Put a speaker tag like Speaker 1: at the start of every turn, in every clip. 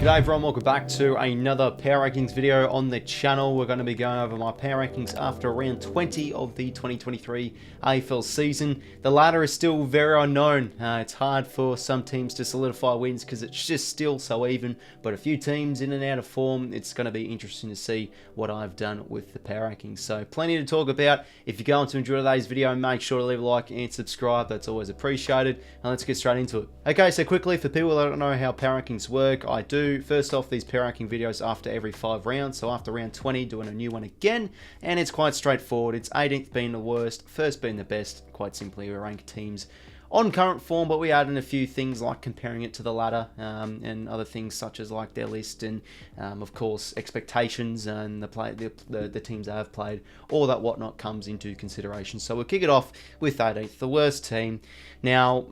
Speaker 1: G'day everyone, welcome back to another power rankings video on the channel. We're going to be going over my power rankings after round 20 of the 2023 AFL season. The ladder is still very unknown. It's hard for some teams to solidify wins because it's just still so even, but a few teams in and out of form. It's going to be interesting to see what I've done with the power rankings. So plenty to talk about. If you're going to enjoy today's video, make sure to leave a like and subscribe. That's always appreciated. And let's get straight into it. Okay, so quickly, for people that don't know how power rankings work, I do first off these power ranking videos after every 5 rounds. So after round 20, doing a new one again, and it's quite straightforward. It's 18th being the worst, first being the best. Quite simply, we rank teams on current form, but we add in a few things like comparing it to the ladder, and other things such as like their list and of course expectations and the teams they have played. All that whatnot comes into consideration. So we'll kick it off with 18th, the worst team. Now,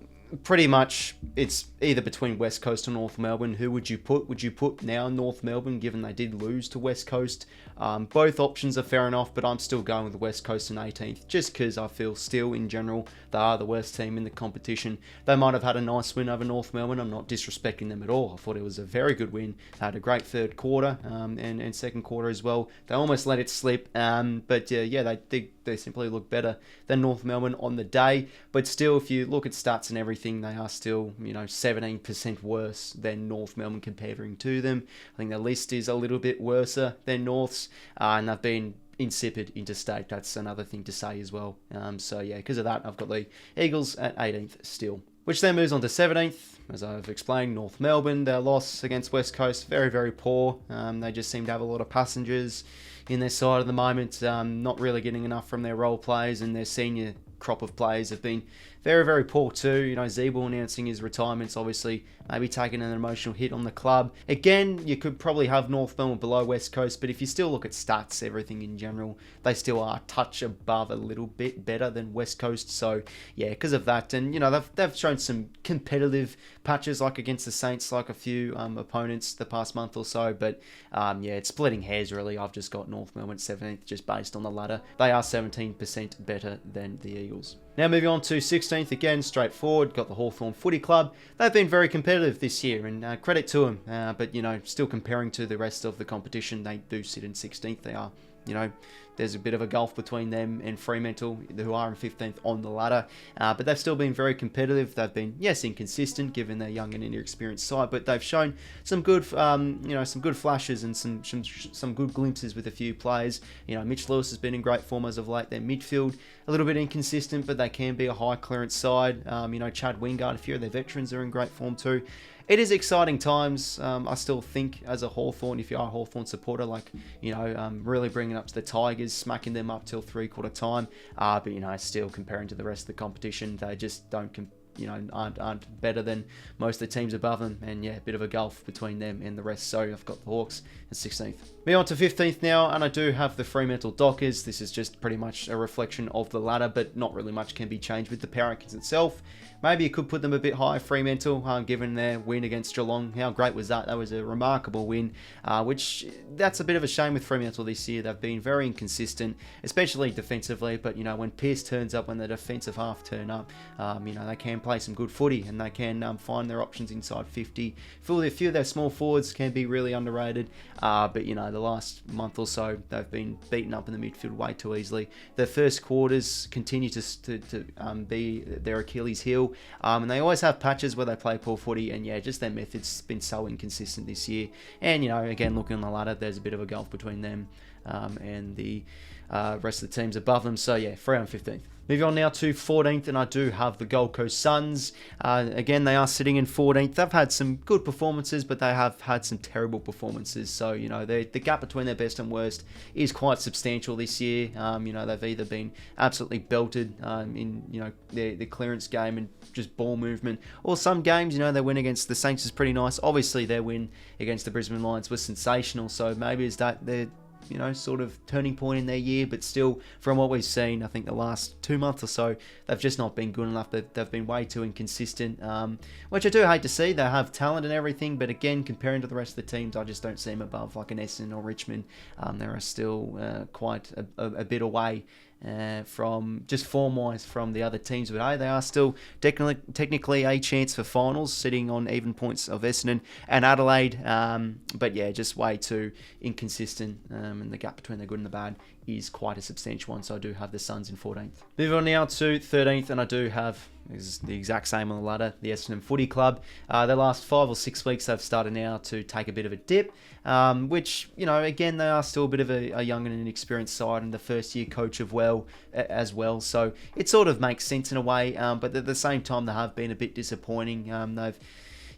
Speaker 1: pretty much it's either between West Coast and North Melbourne. Who would you put? Would you put now North Melbourne, given they did lose to West Coast? Both options are fair enough, but I'm still going with the West Coast and 18th, just because I feel still in general they are the worst team in the competition. They might have had a nice win over North Melbourne. I'm not disrespecting them at all. I thought it was a very good win. They had a great third quarter and second quarter as well. They almost let it slip, but yeah, they simply look better than North Melbourne on the day. But still, if you look at stats and everything, they are still, 17% worse than North Melbourne comparing to them. I think their list is a little bit worse than North's, and they've been insipid interstate. That's another thing to say as well. So yeah, because of that, I've got the Eagles at 18th still. Which then moves on to 17th. As I've explained, North Melbourne, their loss against West Coast, very, very poor. They just seem to have a lot of passengers in their side at the moment, not really getting enough from their role players, and their senior crop of players have been very, very poor too. 𝐓𝐡𝐞 announcing his retirement's obviously maybe taking an emotional hit on the club. Again, you could probably have North Melbourne below West Coast, but if you still look at stats, everything in general, they still are a touch above, a little bit better than West Coast. So yeah, because of that, and they've shown some competitive patches like against the Saints, like a few opponents the past month or so. But yeah, it's splitting hairs really. I've just got North Melbourne 17th just based on the ladder. They are 17% better than the Eagles. Now moving on to 16th, again, straightforward, got the Hawthorn Footy Club. They've been very competitive this year, and credit to them. But, still comparing to the rest of the competition, they do sit in 16th. They are, there's a bit of a gulf between them and Fremantle, who are in 15th on the ladder. But they've still been very competitive. They've been, yes, inconsistent given their young and inexperienced side, but they've shown some good, some good flashes and some good glimpses with a few players. Mitch Lewis has been in great form as of late. Their midfield a little bit inconsistent, but they can be a high clearance side. Chad Wingard, a few of their veterans are in great form too. It is exciting times. I still think as a Hawthorn, if you are a Hawthorn supporter, really bringing up to the Tigers, smacking them up till 3/4 time. But still comparing to the rest of the competition, they just don't aren't better than most of the teams above them, and yeah, a bit of a gulf between them and the rest. So I've got the Hawks at 16th. Moving on to 15th now, and I do have the Fremantle Dockers. This is just pretty much a reflection of the ladder, but not really much can be changed with the power rankings itself. Maybe you could put them a bit higher, Fremantle, given their win against Geelong. How great was that? That was a remarkable win, which that's a bit of a shame with Fremantle this year. They've been very inconsistent, especially defensively, but when Pearce turns up, when the defensive half turn up, they can play some good footy, and they can find their options inside 50. A few of their small forwards can be really underrated, but the last month or so, they've been beaten up in the midfield way too easily. Their first quarters continue to be their Achilles heel, and they always have patches where they play poor footy, and yeah, just their methods been so inconsistent this year. And again, looking on the ladder, there's a bit of a gulf between them and the rest of the teams above them. So yeah, Freo on 15th. Moving on now to 14th, and I do have the Gold Coast Suns. Again, they are sitting in 14th. They've had some good performances, but they have had some terrible performances. So, the gap between their best and worst is quite substantial this year. They've either been absolutely belted in, their clearance game and just ball movement, or some games, their win against the Saints is pretty nice. Obviously, their win against the Brisbane Lions was sensational, so maybe it's that they're sort of turning point in their year, but still, from what we've seen, I think the last 2 months or so, they've just not been good enough. They've been way too inconsistent, which I do hate to see. They have talent and everything, but again, comparing to the rest of the teams, I just don't see them above like an Essendon or Richmond. They are still quite a bit away from just form-wise from the other teams. But hey, they are still technically a chance for finals, sitting on even points of Essendon and Adelaide. But yeah, just way too inconsistent, and the gap between the good and the bad is quite a substantial one. So I do have the Suns in 14th. Move on now to 13th, and I do have is the exact same on the ladder, the Essendon Footy Club. The last 5 or 6 weeks they've started now to take a bit of a dip, which, you know, again, they are still a bit of a young and inexperienced side, and the first year coach as well. So it sort of makes sense in a way, but at the same time they have been a bit disappointing.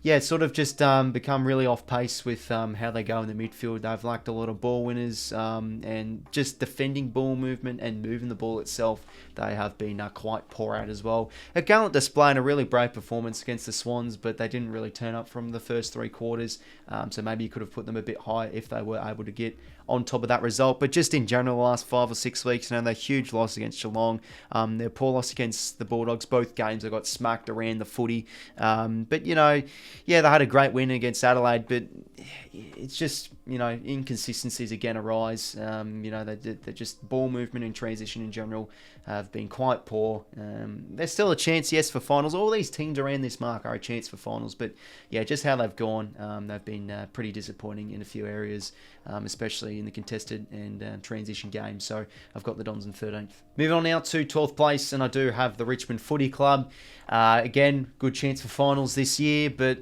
Speaker 1: It's sort of just become really off pace with how they go in the midfield. They've lacked a lot of ball winners, and just defending ball movement and moving the ball itself, they have been quite poor at as well. A gallant display and a really brave performance against the Swans, but they didn't really turn up from the first 3 quarters, so maybe you could have put them a bit higher if they were able to get on top of that result. But just in general, the last 5 or 6 weeks, you know, their huge loss against Geelong, their poor loss against the Bulldogs, both games they got smacked around the footy. But, you know, yeah, they had a great win against Adelaide, but it's just, you know, inconsistencies again arise. You know, they're just ball movement and transition in general have been quite poor. There's still a chance, yes, for finals. All these teams around this mark are a chance for finals, but yeah, just how they've gone, they've been pretty disappointing in a few areas, especially in the contested and transition games. So I've got the Dons in 13th. Moving on now to 12th place, and I do have the Richmond Footy Club. Again, good chance for finals this year, but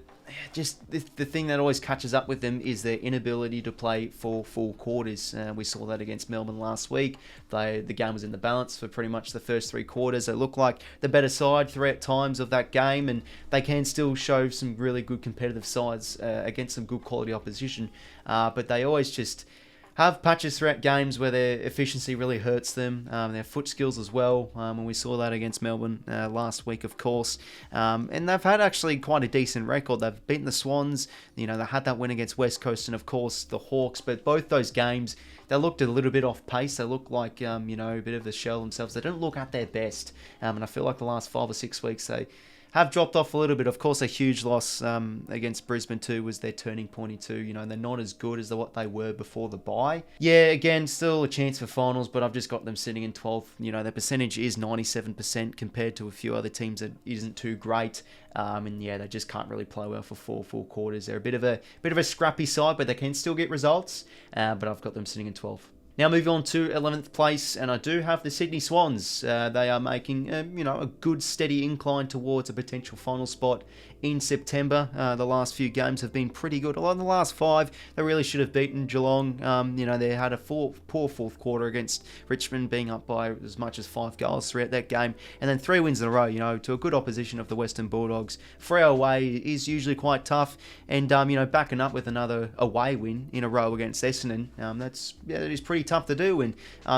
Speaker 1: just the thing that always catches up with them is their inability to play for full quarters. We saw that against Melbourne last week. The game was in the balance for pretty much the first 3 quarters. They look like the better side throughout times of that game, and they can still show some really good competitive sides against some good quality opposition. But they always just have patches throughout games where their efficiency really hurts them, their foot skills as well, and we saw that against Melbourne last week, of course. And they've had actually quite a decent record. They've beaten the Swans, you know, they had that win against West Coast and, of course, the Hawks, but both those games, they looked a little bit off pace. They looked like, you know, a bit of a shell themselves. They don't look at their best, and I feel like the last 5 or 6 weeks, they have dropped off a little bit. Of course, a huge loss against Brisbane too was their turning point into, you know, they're not as good as what they were before the bye. Yeah, again, still a chance for finals, but I've just got them sitting in 12th. You know, their percentage is 97% compared to a few other teams that isn't too great. And yeah, they just can't really play well for 4 full quarters. They're a bit of a scrappy side, but they can still get results. But I've got them sitting in 12th. Now moving on to 11th place, and I do have the Sydney Swans. They are making, you know, a good steady incline towards a potential final spot in September. The last few games have been pretty good. Although in the last 5, they really should have beaten Geelong. You know, they had a poor 4th quarter against Richmond, being up by as much as 5 goals throughout that game. And then 3 wins in a row, you know, to a good opposition of the Western Bulldogs. Freo away is usually quite tough. And, you know, backing up with another away win in a row against Essendon, that is pretty tough to do. And,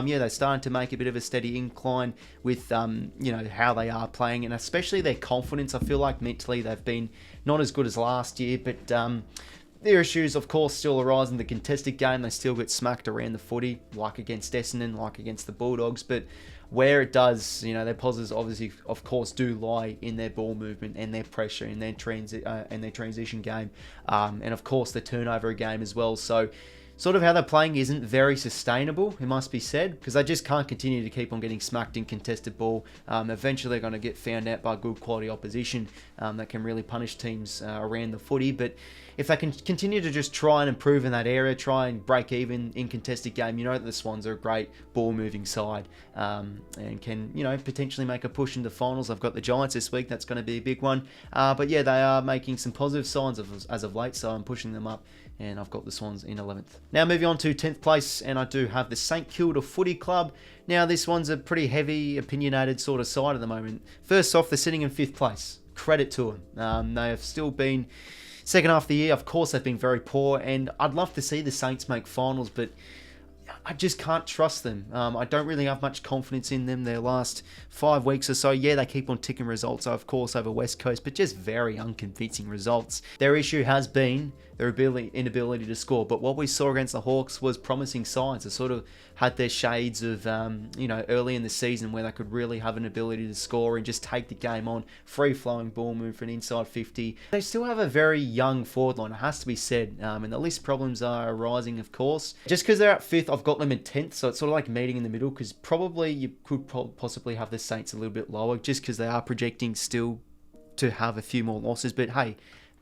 Speaker 1: yeah, they're starting to make a bit of a steady incline with, you know, how they are playing. And especially their confidence. I feel like mentally they've been not as good as last year, but their issues, of course, still arise in the contested game. They still get smacked around the footy, like against Essendon, like against the Bulldogs. But where it does, you know, their positives obviously, of course, do lie in their ball movement and their pressure and their transition game, and of course the turnover game as well. So sort of how they're playing isn't very sustainable, it must be said, because they just can't continue to keep on getting smacked in contested ball. Eventually they're going to get found out by good quality opposition that can really punish teams around the footy. But if they can continue to just try and improve in that area, try and break even in contested game, you know that the Swans are a great ball moving side, and can, you know, potentially make a push into finals. I've got the Giants this week, that's going to be a big one. But yeah, they are making some positive signs as of late, so I'm pushing them up, and I've got the Swans in 11th. Now moving on to 10th place, and I do have the St Kilda Footy Club. Now this one's a pretty heavy, opinionated sort of side at the moment. First off, they're sitting in 5th place. Credit to them. They have still been, second half of the year, of course they've been very poor, and I'd love to see the Saints make finals, but I just can't trust them. I don't really have much confidence in them. Their last 5 weeks or so, yeah, they keep on ticking results, of course, over West Coast, but just very unconvincing results. Their issue has been their inability to score, but what we saw against the Hawks was promising signs. They sort of had their shades of, you know, early in the season where they could really have an ability to score and just take the game on, free-flowing ball movement inside 50. They still have a very young forward line, it has to be said, and the list problems are arising, of course. Just because they're at 5th, I've got them in 10th, so it's sort of like meeting in the middle, because probably you could possibly have the Saints a little bit lower, just because they are projecting still to have a few more losses. But hey,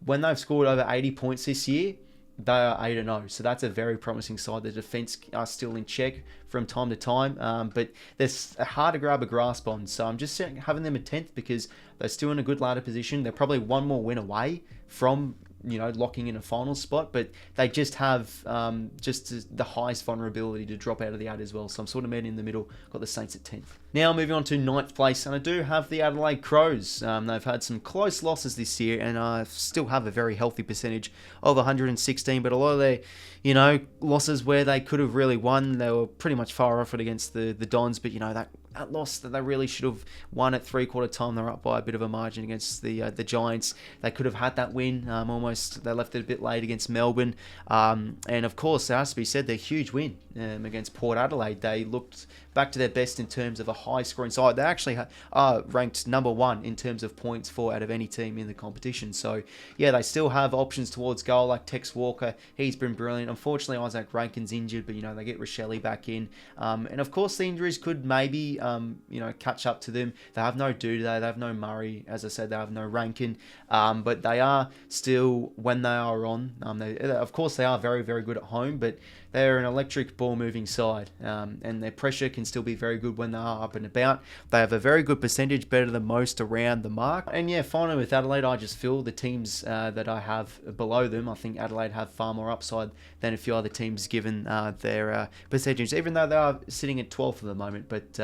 Speaker 1: when they've scored over 80 points this year, they are 8-0, so that's a very promising side. The defense are still in check from time to time, but they're hard to grab a grasp on. So I'm just having them in 10th because they're still in a good ladder position. They're probably one more win away from, you know, locking in a final spot, but they just have just the highest vulnerability to drop out of the 8 as well. So I'm sort of meeting in the middle. Got the Saints at 10th. Now moving on to 9th place, and I do have the Adelaide Crows. They've had some close losses this year, and I still have a very healthy percentage of 116, but a lot of their, you know, losses where they could have really won, they were pretty much far off it against the Dons, but you know, that loss that they really should have won at 3/4 time. They're up by a bit of a margin against the Giants. They could have had that win. Almost they left it a bit late against Melbourne. And of course, it has to be said, their huge win against Port Adelaide. They looked back to their best in terms of a high scoring side. They actually are ranked number 1 in terms of points for out of any team in the competition. So yeah, they still have options towards goal, like Tex Walker. He's been brilliant. Unfortunately, Isaac Rankin's injured, but you know, they get Rochelle back in. And of course, the injuries could maybe you know, catch up to them. They have no Duday, they have no Murray. As I said, they have no Rankin. But they are still, when they are on, of course they are very, very good at home, but they're an electric ball moving side, and their pressure can still be very good when they are up and about. They have a very good percentage, better than most around the mark. And yeah, finally with Adelaide, I just feel the teams that I have below them, I think Adelaide have far more upside than a few other teams given their percentage, even though they are sitting at 12th at the moment. But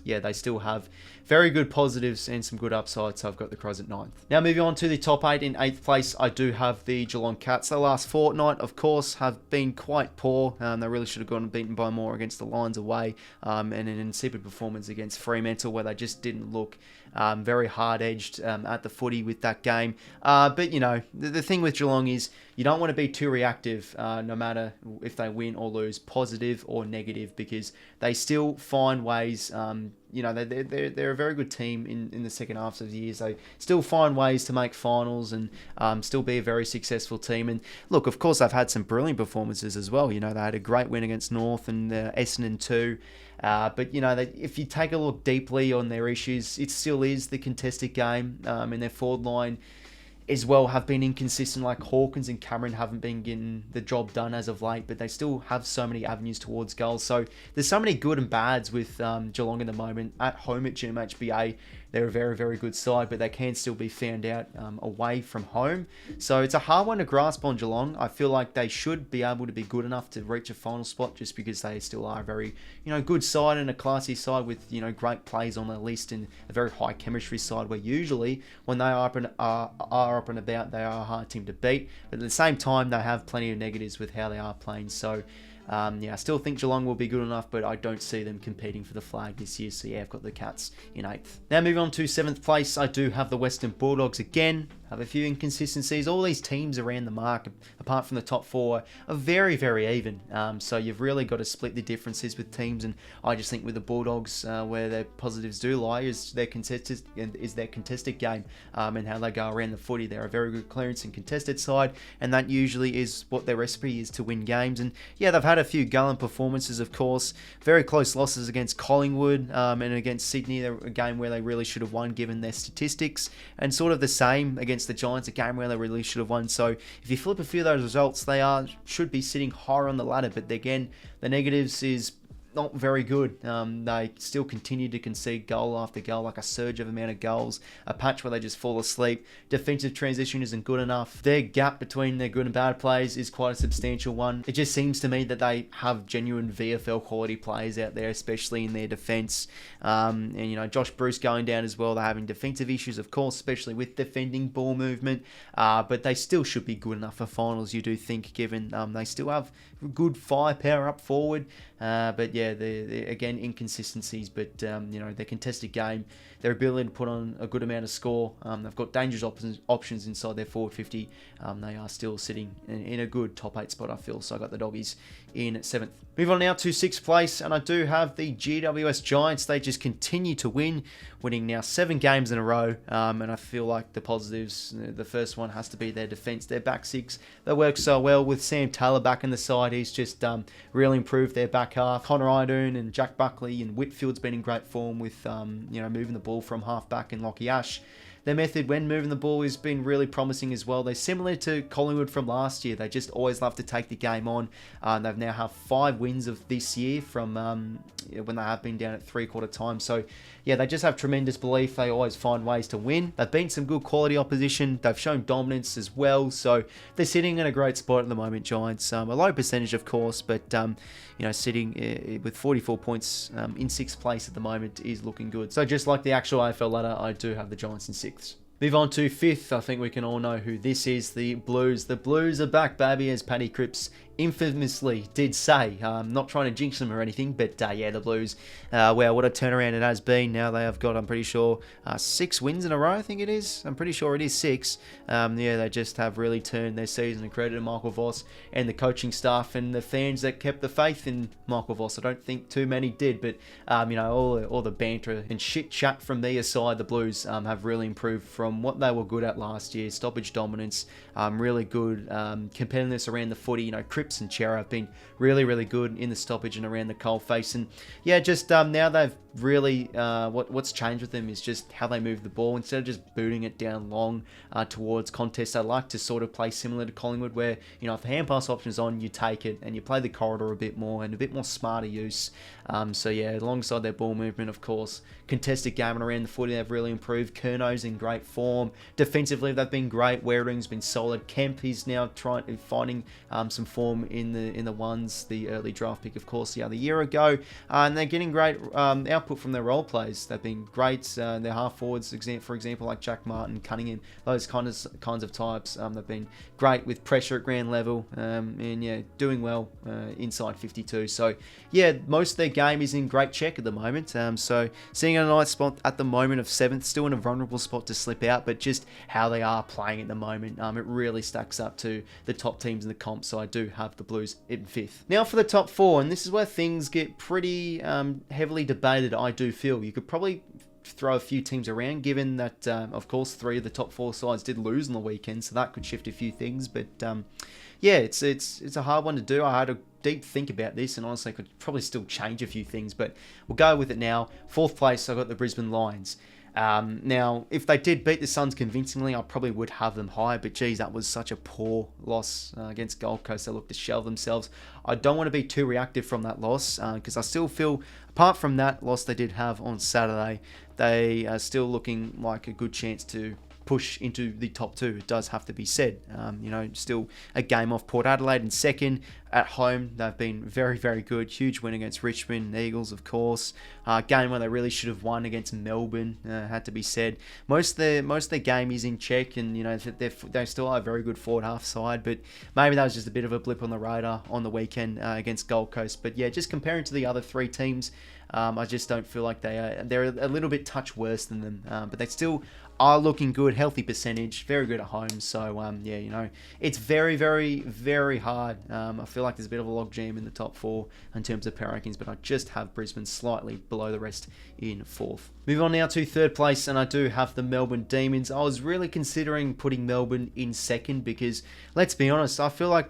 Speaker 1: yeah, they still have very good positives and some good upsides, so I've got the Crows at 9th. Now moving on to the top 8. In 8th place, I do have the Geelong Cats. The last fortnight, of course, have been quite poor. They really should have gone and beaten by more against the Lions away, and an insipid performance against Fremantle, where they just didn't look very hard-edged at the footy with that game. But, you know, the thing with Geelong is you don't want to be too reactive, no matter if they win or lose, positive or negative, because they still find ways. You know, they're a very good team in the second half of the years. They still find ways to make finals and still be a very successful team. And look, of course, they've had some brilliant performances as well. You know, they had a great win against North and Essendon too. But, you know, if you take a look deeply on their issues, it still is the contested game, and their forward line as well have been inconsistent. Like Hawkins and Cameron haven't been getting the job done as of late, but they still have so many avenues towards goals. So there's so many good and bads with Geelong at the moment. At home at 𝐓𝐡𝐞, they're a very, very good side, but they can still be found out away from home. So it's a hard one to grasp on Geelong. I feel like they should be able to be good enough to reach a final spot, just because they still are a very, you know, good side and a classy side with, you know, great plays on their list and a very high chemistry side, where usually when they are up and about, they are a hard team to beat. But at the same time, they have plenty of negatives with how they are playing. So yeah, I still think Geelong will be good enough, but I don't see them competing for the flag this year. So yeah, I've got the Cats in 8th. Now moving on to 7th place, I do have the Western Bulldogs again. Have a few inconsistencies. All these teams around the mark, apart from the top 4, are very, very even. So you've really got to split the differences with teams. And I just think with the Bulldogs, where their positives do lie, is their contested game, and how they go around the footy. They're a very good clearance and contested side, and that usually is what their recipe is to win games. And yeah, they've had a few gallant performances, of course. Very close losses against Collingwood and against Sydney, a game where they really should have won given their statistics, and sort of the same against the Giants, a game where they really should have won. So if you flip a few of those results, they should be sitting higher on the ladder. But again, the negatives is not very good. They still continue to concede goal after goal, like a surge of amount of goals, a patch where they just fall asleep. Defensive transition isn't good enough. Their gap between their good and bad plays is quite a substantial one. It just seems to me that they have genuine VFL quality players out there, especially in their defence. And you know, Josh Bruce going down as well. They're having defensive issues, of course, especially with defending ball movement. But they still should be good enough for finals, you do think, given they still have good firepower up forward. But yeah, yeah, they're again inconsistencies, but you know, their contested game, their ability to put on a good amount of score. They've got dangerous options inside their forward 50. They are still sitting in a good top 8 spot, I feel. So I got the Doggies in 7th. Move on now to 6th place, and I do have the GWS Giants. They just continue to win, winning now 7 games in a row. And I feel like the positives, the first one has to be their defence, their back 6. They work so well with Sam Taylor back in the side. He's just really improved their back half. Connor Idun and Jack Buckley and Whitfield's been in great form with you know, moving the ball from half back, and Lachie Ash, their method when moving the ball has been really promising as well. They're similar to Collingwood from last year. They just always love to take the game on. They've now have 5 wins of this year from when they have been down at 3/4 time. So yeah, they just have tremendous belief. They always find ways to win. They've beaten some good quality opposition. They've shown dominance as well. So they're sitting in a great spot at the moment, Giants. A low percentage, of course, but you know, sitting with 44 points in 6th place at the moment is looking good. So just like the actual AFL ladder, I do have the Giants in 6th. Move on to 5th. I think we can all know who this is. The Blues. The Blues are back, baby, as Paddy Cripps infamously did say. Not trying to jinx them or anything, but yeah, the Blues, well, what a turnaround it has been. Now they have got, I'm pretty sure, 6 wins in a row, I think it is. I'm pretty sure it is 6. Yeah, they just have really turned their season, and credit to Michael Voss and the coaching staff and the fans that kept the faith in Michael Voss. I don't think too many did, but you know, all the banter and shit chat from their side, the Blues have really improved from what they were good at last year. Stoppage dominance, really good competitiveness around the footy. You know, Cripps and Cherra have been really, really good in the stoppage and around the coalface. And yeah, just now they've really, what's changed with them is just how they move the ball. Instead of just booting it down long towards contests, they like to sort of play similar to Collingwood, where, you know, if the hand pass option is on, you take it and you play the corridor a bit more and a bit more smarter use. So yeah, alongside their ball movement, of course, contested game and around the footy, they've really improved. Curno's in great form. Defensively, they've been great. Waring's been solid. Kemp is now finding some form in the ones, the early draft pick, of course, the other year ago. And they're getting great output from their role plays. They've been great. Their half forwards, for example, like Jack Martin, Cunningham, those kinds of types. They've been great with pressure at ground level, and yeah, doing well inside 52. So yeah, most of their game is in great check at the moment. So sitting in a nice spot at the moment of 7th, still in a vulnerable spot to slip out, but just how they are playing at the moment, it really stacks up to the top teams in the comp. So I do have the Blues in 5th. Now for the top 4, and this is where things get pretty heavily debated, I do feel. You could probably throw a few teams around, given that, of course, 3 of the top 4 sides did lose on the weekend, so that could shift a few things. But yeah, it's a hard one to do. I had a deep think about this, and honestly, I could probably still change a few things, but we'll go with it now. 4th place, I've got the Brisbane Lions. Now, if they did beat the Suns convincingly, I probably would have them high, but geez, that was such a poor loss against Gold Coast. They looked to shelve themselves. I don't want to be too reactive from that loss, because I still feel, apart from that loss they did have on Saturday, they are still looking like a good chance to push into the top 2. It does have to be said. You know, still a game off Port Adelaide in 2nd. At home, they've been very, very good. Huge win against Richmond Eagles, of course. Game where they really should have won against Melbourne, had to be said. Most of their game is in check, and you know, they still are a very good forward half side, but maybe that was just a bit of a blip on the radar on the weekend against Gold Coast. But yeah, just comparing to the other 3 teams, I just don't feel like they're a little bit touch worse than them, but they still are looking good. Healthy percentage, very good at home. So yeah, you know, it's very, very, very hard. I feel like there's a bit of a logjam in the top 4 in terms of power rankings, but I just have Brisbane slightly below the rest in 4th. Moving on now to 3rd place, and I do have the Melbourne Demons. I was really considering putting Melbourne in 2nd because, let's be honest, I feel like,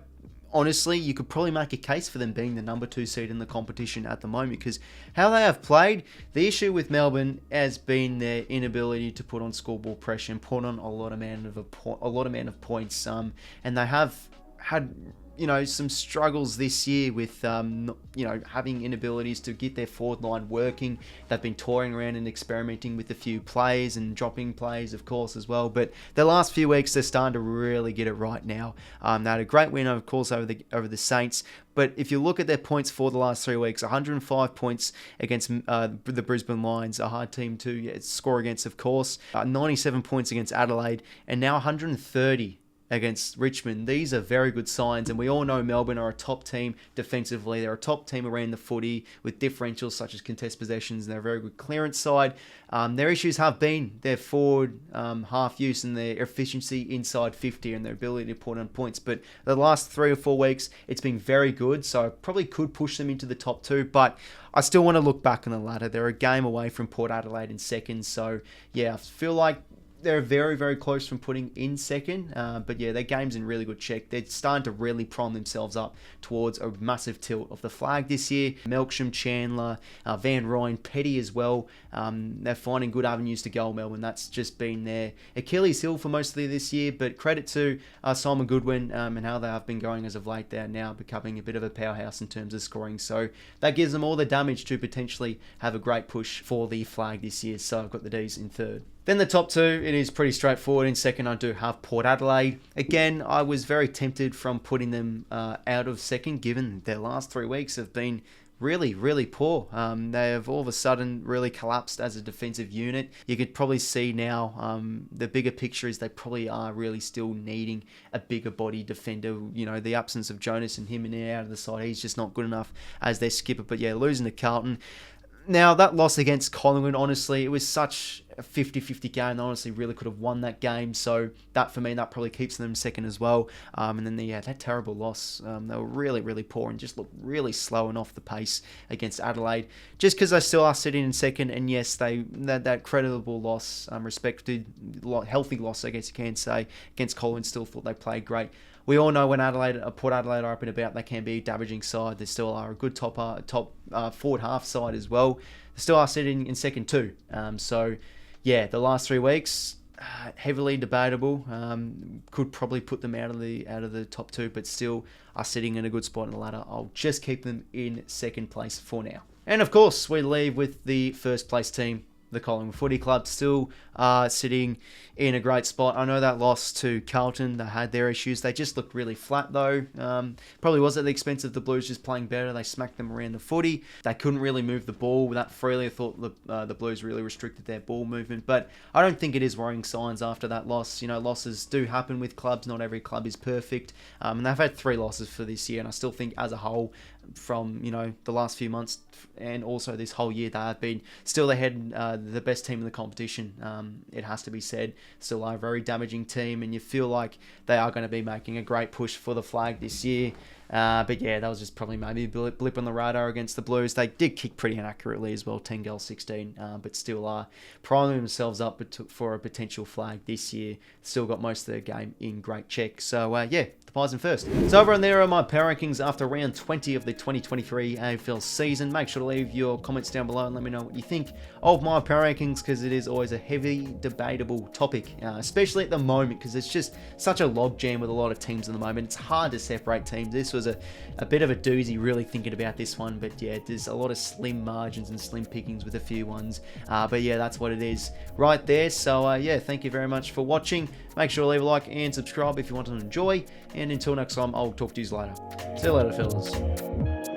Speaker 1: honestly, you could probably make a case for them being the number 2 seed in the competition at the moment, because how they have played, the issue with Melbourne has been their inability to put on scoreboard pressure and put on a lot amount of points. And they have had, you know, some struggles this year with, you know, having inabilities to get their forward line working. They've been toying around and experimenting with a few plays and dropping plays, of course, as well. But the last few weeks, they're starting to really get it right now. They had a great win, of course, over the Saints. But if you look at their points for the last 3 weeks, 105 points against the Brisbane Lions, a hard team to score against, of course. 97 points against Adelaide, and now 130 against Richmond. These are very good signs, and we all know Melbourne are a top team defensively. They're a top team around the footy with differentials such as contest possessions, and they're a very good clearance side. Their issues have been their forward half use and their efficiency inside 50 and their ability to put on points. But the last 3 or 4 weeks, it's been very good, so I probably could push them into the top 2, but I still want to look back on the ladder. They're a game away from Port Adelaide in second, so yeah, I feel like they're very, very close from putting in second. But yeah, their game's in really good check. They're starting to really prime themselves up towards a massive tilt of the flag this year. 𝐓𝐴, Chandler, Van Ryn, Petty as well. They're finding good avenues to go, Melbourne. That's just been their Achilles heel for most of this year. But credit to Simon Goodwin and how they have been going as of late. They're now becoming a bit of a powerhouse in terms of scoring. So that gives them all the damage to potentially have a great push for the flag this year. So I've got the D's in third. Then the top 2, it is pretty straightforward. In second, I do have Port Adelaide. Again, I was very tempted from putting them out of second, given their last 3 weeks have been really, really poor. They have all of a sudden really collapsed as a defensive unit. You could probably see now the bigger picture is they probably are really still needing a bigger body defender. You know, the absence of Jonas and him and out of the side, he's just not good enough as their skipper. But yeah, losing to Carlton. Now, that loss against Collingwood, honestly, it was such a 50-50 game. They honestly really could have won that game. So that, for me, that probably keeps them second as well. And then, that terrible loss. They were really, really poor and just looked really slow and off the pace against Adelaide. Just because they still are sitting in second. And yes, that creditable loss, respected, healthy loss, I guess you can say, against Collingwood, still thought they played great. We all know when Port Adelaide are up and about, they can be a damaging side. They still are a good top forward half side as well. They still are sitting in second too. So, yeah, the last 3 weeks, heavily debatable. Could probably put them out of the top 2, but still are sitting in a good spot in the ladder. I'll just keep them in second place for now. And of course, we leave with the first place team, the Collingwood Footy Club, still sitting in a great spot. I know that loss to Carlton, they had their issues. They just looked really flat though. Probably was at the expense of the Blues just playing better. They smacked them around the footy. They couldn't really move the ball that freely. I thought the Blues really restricted their ball movement. But I don't think it is worrying signs after that loss. You know, losses do happen with clubs. Not every club is perfect. And they've had 3 losses for this year. And I still think as a whole, from the last few months and also this whole year, they have been still the best team in the competition. It has to be said, still are a very damaging team, and you feel like they are going to be making a great push for the flag this year. But yeah, that was just probably maybe a blip on the radar against the Blues. They did kick pretty inaccurately as well, 10 goals, 16, but still are priming themselves up for a potential flag this year. Still got most of their game in great check. So yeah, the Pies in first. So over and there are my power rankings after round 20 of the 2023 AFL season. Make sure to leave your comments down below and let me know what you think of my power rankings, because it is always a heavy debatable topic, especially at the moment, because it's just such a logjam with a lot of teams at the moment. It's hard to separate teams. This was a bit of a doozy really thinking about this one, but yeah, there's a lot of slim margins and slim pickings with a few ones, but yeah, that's what it is right there. So yeah, thank you very much for watching. Make sure to leave a like and subscribe if you want to enjoy, and until next time, I'll talk to you later. See you later, fellas.